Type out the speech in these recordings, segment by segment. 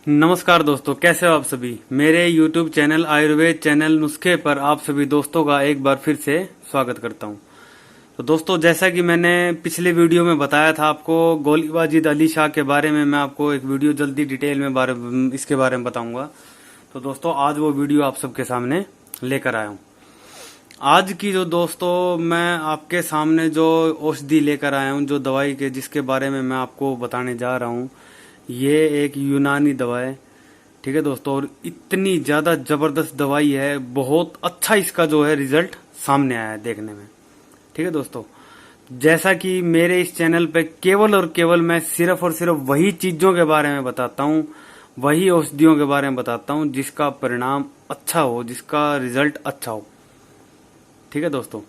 नमस्कार दोस्तों, कैसे हो आप सभी। मेरे YouTube चैनल आयुर्वेद चैनल नुस्खे पर आप सभी दोस्तों का एक बार फिर से स्वागत करता हूं। तो दोस्तों, जैसा कि मैंने पिछले वीडियो में बताया था आपको, गोली वाजिद अली शाह के बारे में मैं आपको एक वीडियो जल्दी डिटेल में इसके बारे में बताऊंगा। तो दोस्तों, आज वो वीडियो आप सबके सामने लेकर आया हूँ। आज की जो दोस्तों मैं आपके सामने जो औषधि लेकर आया हूँ, जो दवाई के जिसके बारे में मैं आपको बताने जा रहा हूँ, ये एक यूनानी दवा है। ठीक है दोस्तों, और इतनी ज्यादा जबरदस्त दवाई है, बहुत अच्छा इसका जो है रिजल्ट सामने आया है देखने में। ठीक है दोस्तों, जैसा कि मेरे इस चैनल पे केवल और केवल मैं सिर्फ और सिर्फ वही चीजों के बारे में बताता हूँ, वही औषधियों के बारे में बताता हूँ जिसका परिणाम अच्छा हो, जिसका रिजल्ट अच्छा हो। ठीक है दोस्तों,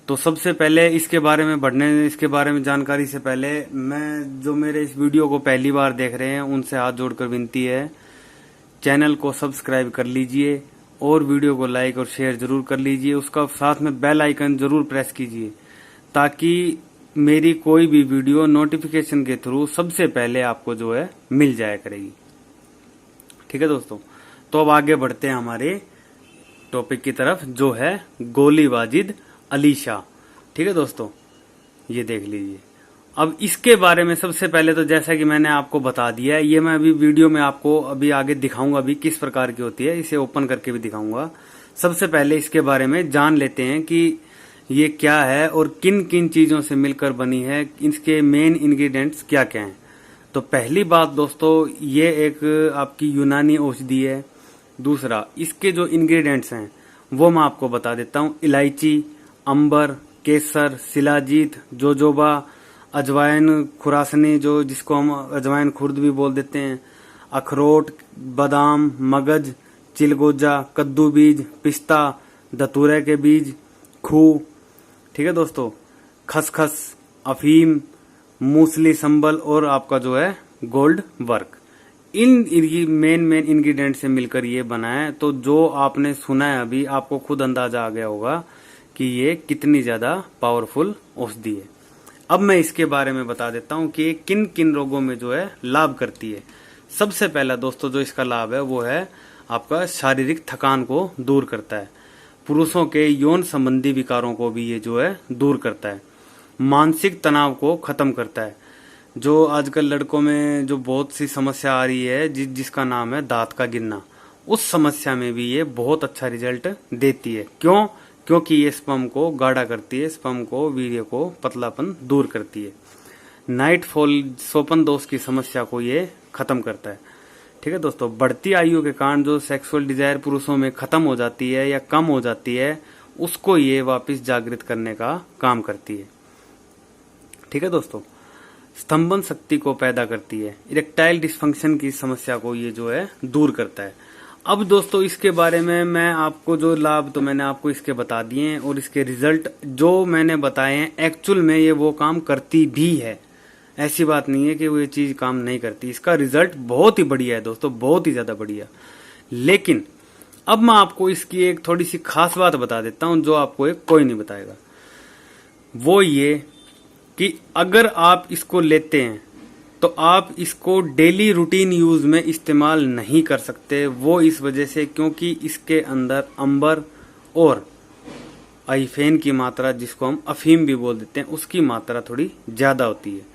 तो सबसे पहले इसके बारे में जानकारी से पहले मैं जो मेरे इस वीडियो को पहली बार देख रहे हैं उनसे हाथ जोड़कर विनती है, चैनल को सब्सक्राइब कर लीजिए और वीडियो को लाइक और शेयर जरूर कर लीजिए। उसका साथ में बेल आइकन जरूर प्रेस कीजिए ताकि मेरी कोई भी वीडियो नोटिफिकेशन के थ्रू सबसे पहले आपको जो है मिल जाया करेगी। ठीक है दोस्तों, तो अब आगे बढ़ते हैं हमारे टॉपिक की तरफ, जो है गोली वाजिद अली शाह। ठीक है दोस्तों, ये देख लीजिए। अब इसके बारे में सबसे पहले तो जैसा कि मैंने आपको बता दिया है, ये मैं अभी वीडियो में आपको अभी आगे दिखाऊंगा अभी किस प्रकार की होती है, इसे ओपन करके भी दिखाऊंगा। सबसे पहले इसके बारे में जान लेते हैं कि ये क्या है और किन किन चीजों से मिलकर बनी है, इसके मेन इंग्रेडिएंट्स क्या क्या हैं। तो पहली बात दोस्तों, ये एक आपकी यूनानी औषधि है। दूसरा, इसके जो इंग्रेडिएंट्स हैं वो मैं आपको बता देता हूँ। इलायची, अंबर, केसर, शिलाजीत, जोजोबा, अजवाइन खुरासनी जो जिसको हम अजवाइन खुर्द भी बोल देते हैं, अखरोट, बादाम, मगज, चिलगोजा, कद्दू बीज, पिस्ता, धतूरे के बीज, खू। ठीक है दोस्तों, खसखस, अफीम, मूसली संबल और आपका जो है गोल्ड वर्क। इन मेन इंग्रेडिएंट से मिलकर ये बना है। तो जो आपने सुना है अभी, आपको खुद अंदाजा आ गया होगा कि ये कितनी ज्यादा पावरफुल औषधि है। अब मैं इसके बारे में बता देता हूँ कि किन किन रोगों में जो है लाभ करती है। सबसे पहला दोस्तों जो इसका लाभ है वो है आपका शारीरिक थकान को दूर करता है। पुरुषों के यौन संबंधी विकारों को भी ये जो है दूर करता है। मानसिक तनाव को खत्म करता है। जो आजकल लड़कों में जो बहुत सी समस्या आ रही है जिसका नाम है दांत का गिरना, उस समस्या में भी ये बहुत अच्छा रिजल्ट देती है। क्योंकि ये स्पर्म को गाढ़ा करती है, स्पर्म को, वीर्य को, पतलापन दूर करती है। नाइट फॉल, सोपन दोष की समस्या को ये खत्म करता है। ठीक है दोस्तों, बढ़ती आयु के कारण जो सेक्सुअल डिजायर पुरुषों में खत्म हो जाती है या कम हो जाती है, उसको ये वापस जागृत करने का काम करती है। ठीक है दोस्तों, स्तंभन शक्ति को पैदा करती है। इरेक्टाइल डिस्फंक्शन की समस्या को ये जो है दूर करता है। अब दोस्तों इसके बारे में मैं आपको जो लाभ तो मैंने आपको इसके बता दिए हैं, और इसके रिजल्ट जो मैंने बताए हैं एक्चुअल में ये वो काम करती भी है। ऐसी बात नहीं है कि वो ये चीज काम नहीं करती। इसका रिजल्ट बहुत ही बढ़िया है दोस्तों, बहुत ही ज्यादा बढ़िया। लेकिन अब मैं आपको इसकी एक थोड़ी सी खास बात बता देता हूं जो आपको एक कोई नहीं बताएगा। वो ये कि अगर आप इसको लेते हैं तो आप इसको डेली रूटीन यूज में इस्तेमाल नहीं कर सकते। वो इस वजह से क्योंकि इसके अंदर अंबर और आइफेन की मात्रा, जिसको हम अफीम भी बोल देते हैं, उसकी मात्रा थोड़ी ज्यादा होती है।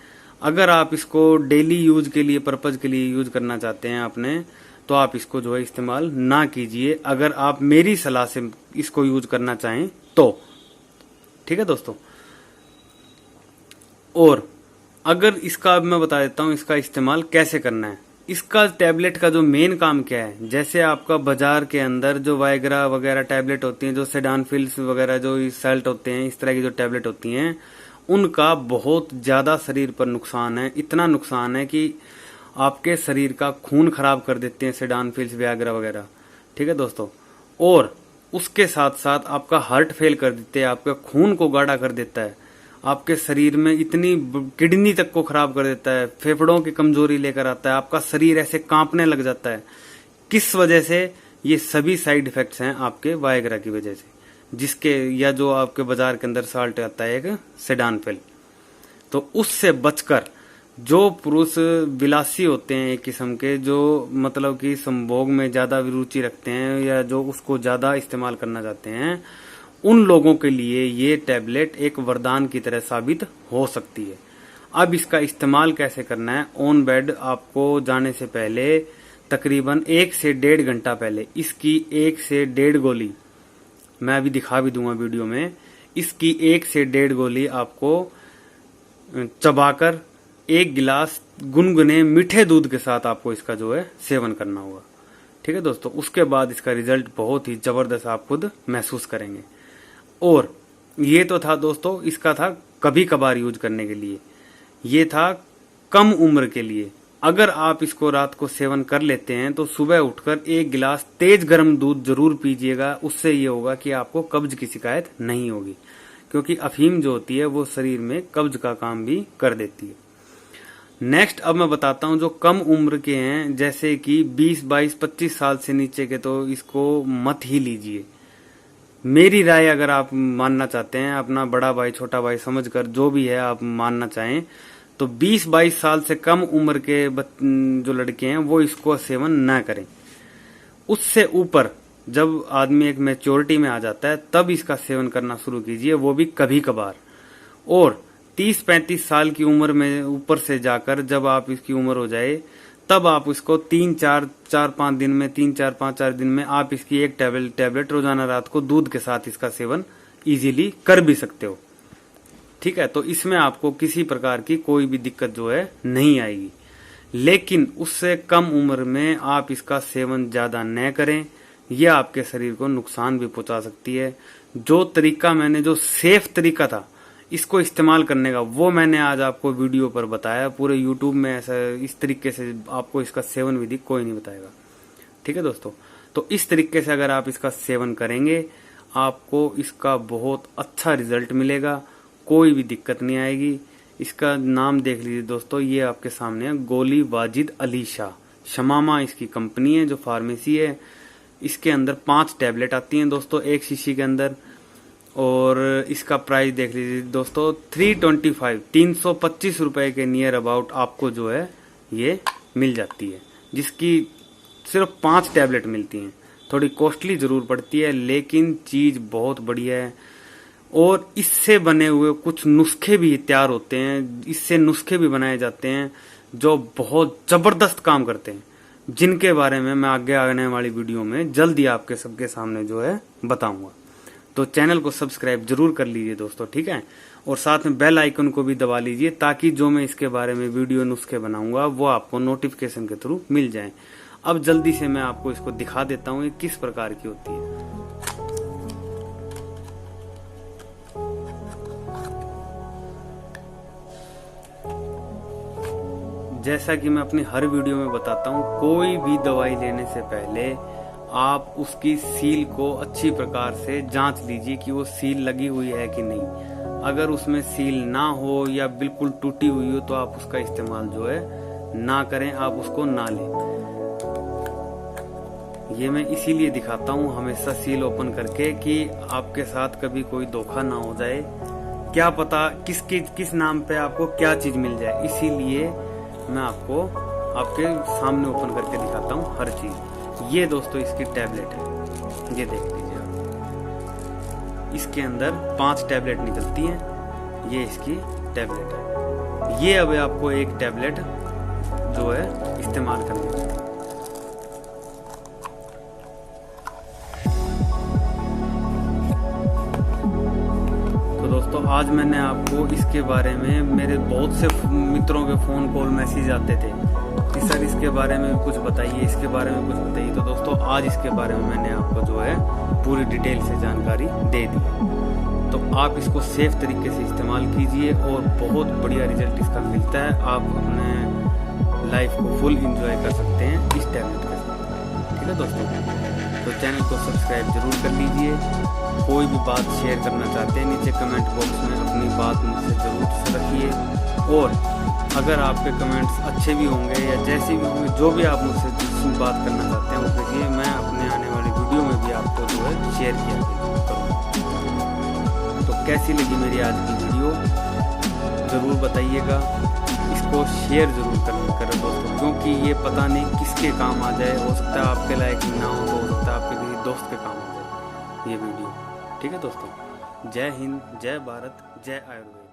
अगर आप इसको डेली यूज के लिए, पर्पज के लिए यूज करना चाहते हैं अपने, तो आप इसको जो है इस्तेमाल ना कीजिए, अगर आप मेरी सलाह से इसको यूज करना चाहें तो। ठीक है दोस्तों, और अगर इसका अब मैं बता देता हूं इसका इस्तेमाल कैसे करना है। इसका टैबलेट का जो मेन काम क्या है, जैसे आपका बाजार के अंदर जो वाइग्रा वगैरह टैबलेट होती हैं, जो सेडानफिल्स वगैरह जो सल्ट होते हैं, इस तरह की जो टैबलेट होती हैं, उनका बहुत ज्यादा शरीर पर नुकसान है। इतना नुकसान है कि आपके शरीर का खून खराब कर देते हैं सेडानफिल्स, वाइग्रा वगैरह। ठीक है दोस्तों, और उसके साथ साथ आपका हार्ट फेल कर देते हैं, आपका खून को गाढ़ा कर देता है, आपके शरीर में इतनी किडनी तक को खराब कर देता है, फेफड़ों की कमजोरी लेकर आता है, आपका शरीर ऐसे कांपने लग जाता है। किस वजह से? ये सभी साइड इफेक्ट्स हैं आपके वायग्रा की वजह से, जिसके या जो आपके बाजार के अंदर साल्ट आता है एक सेडानफिल। तो उससे बचकर जो पुरुष विलासी होते हैं एक किस्म के, जो मतलब कि संभोग में ज्यादा रुचि रखते हैं या जो उसको ज्यादा इस्तेमाल करना चाहते हैं, उन लोगों के लिए ये टैबलेट एक वरदान की तरह साबित हो सकती है। अब इसका इस्तेमाल कैसे करना है, ऑन बेड आपको जाने से पहले तकरीबन 1 से 1.5 घंटा पहले इसकी 1 से 1.5 गोली, मैं अभी दिखा भी दूंगा वीडियो में, इसकी 1 से 1.5 गोली आपको चबाकर 1 गिलास गुनगुने मीठे दूध के साथ आपको इसका जो है सेवन करना होगा। ठीक है दोस्तों, उसके बाद इसका रिजल्ट बहुत ही जबरदस्त आप खुद महसूस करेंगे। और ये तो था दोस्तों, इसका था कभी कभार यूज करने के लिए, ये था कम उम्र के लिए। अगर आप इसको रात को सेवन कर लेते हैं तो सुबह उठकर 1 गिलास तेज गर्म दूध जरूर पीजिएगा। उससे ये होगा कि आपको कब्ज की शिकायत नहीं होगी, क्योंकि अफीम जो होती है वो शरीर में कब्ज का काम भी कर देती है। नेक्स्ट अब मैं बताता हूं जो कम उम्र के हैं, जैसे कि 20, 22, 25 साल से नीचे के, तो इसको मत ही लीजिए। मेरी राय अगर आप मानना चाहते हैं, अपना बड़ा भाई छोटा भाई समझकर जो भी है आप मानना चाहें, तो 20-22 साल से कम उम्र के जो लड़के हैं वो इसको सेवन न करें। उससे ऊपर जब आदमी एक मैच्योरिटी में आ जाता है तब इसका सेवन करना शुरू कीजिए, वो भी कभी कभार। और 30-35 साल की उम्र में ऊपर से जाकर जब आप इसकी उम्र हो जाए तब आप इसको 3-4 दिन में 3-4-5 दिन में आप इसकी एक टैबलेट रोजाना रात को दूध के साथ इसका सेवन इजीली कर भी सकते हो। ठीक है, तो इसमें आपको किसी प्रकार की कोई भी दिक्कत जो है नहीं आएगी। लेकिन उससे कम उम्र में आप इसका सेवन ज्यादा न करें, यह आपके शरीर को नुकसान भी पहुंचा सकती है। जो तरीका मैंने, जो सेफ तरीका था इसको इस्तेमाल करने का, वो मैंने आज आपको वीडियो पर बताया। पूरे यूट्यूब में ऐसा इस तरीके से आपको इसका सेवन विधि कोई नहीं बताएगा। ठीक है दोस्तों, तो इस तरीके से अगर आप इसका सेवन करेंगे आपको इसका बहुत अच्छा रिजल्ट मिलेगा, कोई भी दिक्कत नहीं आएगी। इसका नाम देख लीजिए दोस्तों, ये आपके सामने है, गोली वाजिद अली शाह, शमामा इसकी कंपनी है जो फार्मेसी है। इसके अंदर 5 टैबलेट आती हैं दोस्तों एक शीशी के अंदर, और इसका प्राइस देख लीजिए दोस्तों 325 रुपए के नियर अबाउट आपको जो है ये मिल जाती है, जिसकी सिर्फ 5 टैबलेट मिलती हैं। थोड़ी कॉस्टली जरूर पड़ती है लेकिन चीज बहुत बढ़िया है। और इससे बने हुए कुछ नुस्खे भी तैयार होते हैं, इससे नुस्खे भी बनाए जाते हैं जो बहुत जबरदस्त काम करते हैं, जिनके बारे में मैं आगे आने वाली वीडियो में जल्दी आपके सबके सामने जो है बताऊंगा। तो चैनल को सब्सक्राइब जरूर कर लीजिए दोस्तों, ठीक है, और साथ में बेल आइकन को भी दबा लीजिए ताकि जो मैं इसके बारे में वीडियो नुस्खे बनाऊंगा वो आपको नोटिफिकेशन के थ्रू मिल जाए। अब जल्दी से मैं आपको इसको दिखा देता हूँ ये किस प्रकार की होती है। जैसा कि मैं अपनी हर वीडियो में बताता हूँ, कोई भी दवाई लेने से पहले आप उसकी सील को अच्छी प्रकार से जांच लीजिए कि वो सील लगी हुई है कि नहीं। अगर उसमें सील ना हो या बिल्कुल टूटी हुई हो तो आप उसका इस्तेमाल जो है ना करें, आप उसको ना लें। ये मैं इसीलिए दिखाता हूँ हमेशा सील ओपन करके कि आपके साथ कभी कोई धोखा ना हो जाए। क्या पता किस नाम पे आपको क्या चीज मिल जाए, इसीलिए मैं आपको आपके सामने ओपन करके दिखाता हूँ हर चीज। ये दोस्तों इसकी टैबलेट है, ये देख लीजिए आप, इसके अंदर 5 टैबलेट निकलती हैं। ये इसकी टैबलेट है। ये अब आपको एक टैबलेट जो है इस्तेमाल करनी है। दोस्तों आज मैंने आपको इसके बारे में, मेरे बहुत से मित्रों के फोन कॉल मैसेज आते थे कि सर इसके बारे में कुछ बताइए, इसके बारे में कुछ बताइए। तो दोस्तों आज इसके बारे में मैंने आपको जो है पूरी डिटेल से जानकारी दे दी। तो आप इसको सेफ तरीके से इस्तेमाल कीजिए और बहुत बढ़िया रिजल्ट इसका मिलता है। आप अपने लाइफ को फुल एंजॉय कर सकते हैं इस टैबलेट के साथ। ठीक है दोस्तों, तो चैनल को सब्सक्राइब जरूर कर लीजिए। कोई भी बात शेयर करना चाहते हैं नीचे कमेंट बॉक्स में अपनी बात मुझसे जरूर रखिए। और अगर आपके कमेंट्स अच्छे भी होंगे या जैसे भी होंगे, जो भी आप मुझसे बात करना चाहते हैं वो कहिए, मैं अपने आने वाली वीडियो में भी आपको जो है शेयर किया करूँगा। तो कैसी लगी मेरी आज की वीडियो जरूर बताइएगा। इसको शेयर जरूर करें दोस्तों, क्योंकि ये पता नहीं किसके काम आ जाए। हो सकता है आपके लायक ना हो, तो हो सकता है आपके किसी दोस्त के काम आ जाए ये वीडियो। ठीक है दोस्तों, जय हिंद, जय भारत, जय आयुर्वेद।